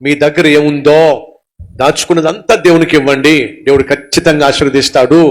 మీ దగ్గర ఏముందో దాచుకున్నదంతా దేవునికి ఇవ్వండి, దేవుడు ఖచ్చితంగా ఆశీర్వదిస్తాడు.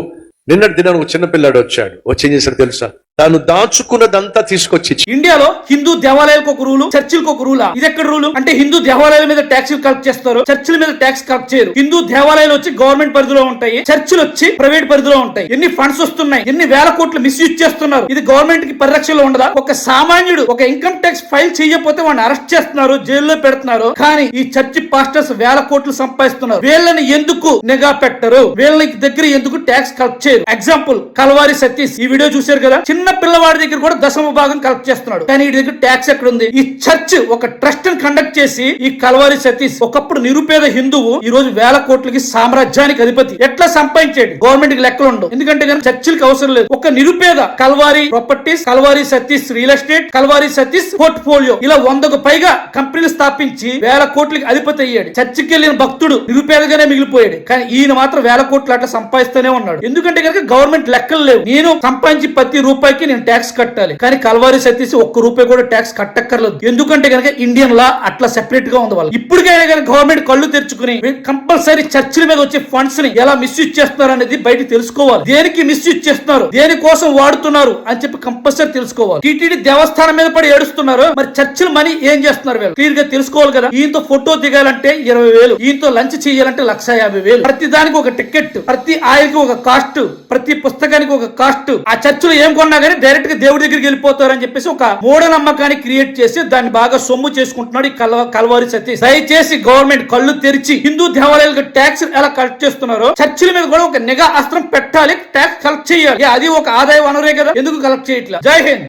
నిన్నటి దినాన్ని ఒక చిన్నపిల్లాడు వచ్చాడు, వచ్చి ఏం చేశాడు తెలుసా? తాను దాచుకున్నదంతా తీసుకొచ్చి ఇండియాలో హిందూ దేవాలయాలకు ఒక రూలు, చర్చిలకు ఒక రూలా? ఇది ఎక్కడ రూలు అంటే హిందూ దేవాలయాల మీద ట్యాక్స్ కలెక్ట్ చేస్తారు, చర్చిల మీద ట్యాక్స్ కలెక్ట్ చేయరు. హిందూ దేవాలయాలు వచ్చి గవర్నమెంట్ పరిధిలో ఉంటాయి, చర్చిలు వచ్చి ప్రైవేట్ పరిధిలో ఉంటాయి. ఎన్ని ఫండ్స్ వస్తున్నాయి, ఎన్ని వేల కోట్లు మిస్యూజ్ చేస్తున్నారు. ఇది గవర్నమెంట్ కి పరిరక్షణలో ఉండదా? ఒక సామాన్యుడు ఒక ఇన్కమ్ ట్యాక్స్ ఫైల్ చేయకపోతే వాడిని అరెస్ట్ చేస్తున్నారు, జైల్లో పెడుతున్నారు. కానీ ఈ చర్చి పాస్టర్స్ వేల కోట్లు సంపాదిస్తున్నారు. వీళ్ళని ఎందుకు నిఘా పెట్టరు? వీళ్ళ దగ్గర ఎందుకు ట్యాక్స్ కలెక్ట్ చేయరు? ఎగ్జాంపుల్ కల్వారి సతీష్, ఈ వీడియో చూశారు కదా. చిన్న పిల్లవాడి దగ్గర కూడా దశమ భాగం కలెక్ట్ చేస్తున్నాడు, కానీ ఈ దగ్గర ట్యాక్స్ ఎక్కడ ఉంది? ఈ చర్చ్ ఒక ట్రస్ట్ ని కండక్ట్ చేసి ఈ కల్వారి సతీష్ ఒకప్పుడు నిరుపేద హిందువు ఈ రోజు వేల కోట్లకి సామ్రాజ్యానికి అధిపతి. ఎట్లా సంపాదించాడు? గవర్నమెంట్ కి లెక్కలు ఉండవు, ఎందుకంటే చర్చిలకు అవసరం లేదు. ఒక నిరుపేద Calvary properties, Calvary Satish real estate, Calvary Satish portfolio, ఇలా 100కు పైగా కంపెనీలు స్థాపించి వేల కోట్లకి అధిపతి అయ్యాడు. చర్చికి వెళ్ళిన భక్తుడు నిరుపేదగానే మిగిలిపోయాడు, కానీ ఈయన మాత్రం వేల కోట్లు అట్లా సంపాదిస్తూనే ఉన్నాడు. ఎందుకంటే కనుక గవర్నమెంట్ లెక్కలు లేవు. నేను సంపాదించి ప్రతి రూపాయికి నేను ట్యాక్స్ కట్టాలి, కానీ కల్వారి సతీష్ ఒక్క రూపాయి కూడా ట్యాక్స్ కట్టక్కర్లేదు. ఎందుకంటే కనుక ఇండియన్ లా అట్లా సెపరేట్ గా ఉంది. వాళ్ళు ఇప్పటికైనా కనుక గవర్నమెంట్ కళ్ళు తెరుచుకుని కంపల్సరీ చర్చిల మీద వచ్చే ఫండ్స్ ని ఎలా మిస్యూజ్ చేస్తున్నారు అనేది బయట తెలుసుకోవాలి. దేనికి మిస్యూజ్ చేస్తున్నారు, దేనికోసం వాడుతున్నారు అని చెప్పి కంపల్సరీ తెలుసుకోవాలి. టీటీడీ దేవస్థానం మీద పడి ఏడుస్తున్నారు, మరి చర్చిల మనీ ఏం చేస్తున్నారు వీళ్ళు క్లియర్ గా తెలుసుకోవాలి కదా. ఈయంతో ఫోటో దిగాలంటే 20,000, ఈయంతో లంచ్ చేయాలంటే 150,000. ప్రతి దానికి ఒక టికెట్, ప్రతి ఆయిల్ కి ఒక కాస్ట్, ప్రతి పుస్తకానికి ఒక కాస్ట్. ఆ చర్చిలో ఏం కొన్నా కానీ డైరెక్ట్ గా దేవుడి దగ్గరికి వెళ్ళిపోతారు అని చెప్పేసి ఒక మూఢనమ్మకాన్ని క్రియేట్ చేసి దాన్ని బాగా సొమ్ము చేసుకుంటున్నాడు ఈ కల్వారి సతీష్. దయచేసి గవర్నమెంట్ కళ్ళు తెరిచి హిందూ దేవాలయాలకు ట్యాక్స్ ఎలా కలెక్ట్ చేస్తున్నారో చర్చిల మీద కూడా ఒక నిఘా అస్త్రం పెట్టాలి, ట్యాక్స్ కలెక్ట్ చేయాలి. అది ఒక ఆదాయ వనరే కదా, ఎందుకు కలెక్ట్ చేయట్లా? జై హింద్.